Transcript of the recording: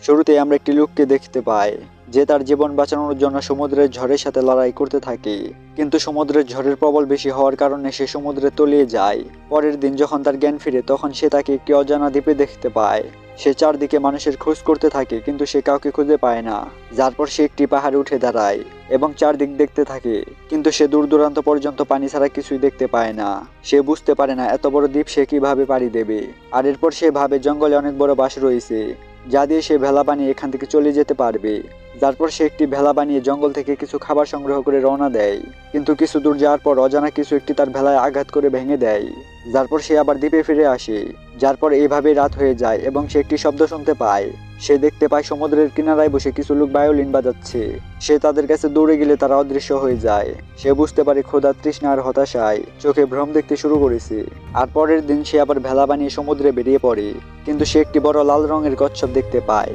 শুরুতেই আমরা একটি লোককে দেখতে পাই যে তার জীবন বাঁচানোর জন্য সমুদ্রের ঝড়ের সাথে লড়াই করতে থাকে, কিন্তু সমুদ্রের ঝড়ের প্রবল বেশি হওয়ার কারণে সে সমুদ্রে তলিয়ে যায়। পরের দিন যখন তার জ্ঞান ফিরে তখন সে তাকে একটি অজানা দ্বীপে দেখতে পায়। সে চারদিকে মানুষের খোঁজ করতে থাকে কিন্তু সে কাউকে খুঁজে পায় না। যার পর সে একটি পাহাড়ে উঠে দাঁড়ায় এবং চারদিক দেখতে থাকে, কিন্তু সে দূর দূরান্ত পর্যন্ত পানি ছাড়া কিছুই দেখতে পায় না। সে বুঝতে পারে না এত বড় দ্বীপ সে কিভাবে পাড়ি দেবে। আর এরপর সে ভাবে জঙ্গলে অনেক বড় বাঁশ রয়েছে, যা দিয়ে সে ভেলা বানিয়ে এখান থেকে চলে যেতে পারবে। তারপর সে একটি ভেলা বানিয়ে জঙ্গল থেকে কিছু খাবার সংগ্রহ করে রওনা দেয়, কিন্তু কিছু দূর যাওয়ার পর অজানা কিছু একটি তার ভেলায় আঘাত করে ভেঙে দেয়। তারপর সে আবার দ্বীপে ফিরে আসে। যার পর এইভাবেই রাত হয়ে যায় এবং সে একটি শব্দ শুনতে পায়। সে দেখতে পায় সমুদ্রের কিনারায় বসে কিছু লোক ভায়োলিন বাজাচ্ছে। সে তাদের কাছে দৌড়ে গেলে তারা অদৃশ্য হয়ে যায়। সে বুঝতে পারে ক্ষুধা, তৃষ্ণা আর হতাশায় চোখে ভ্রম দেখতে শুরু করেছে। আর পরের দিন সে আবার ভেলা বানিয়ে সমুদ্রে বেরিয়ে পড়ে, কিন্তু সে একটি বড় লাল রঙের কচ্ছপ দেখতে পায়।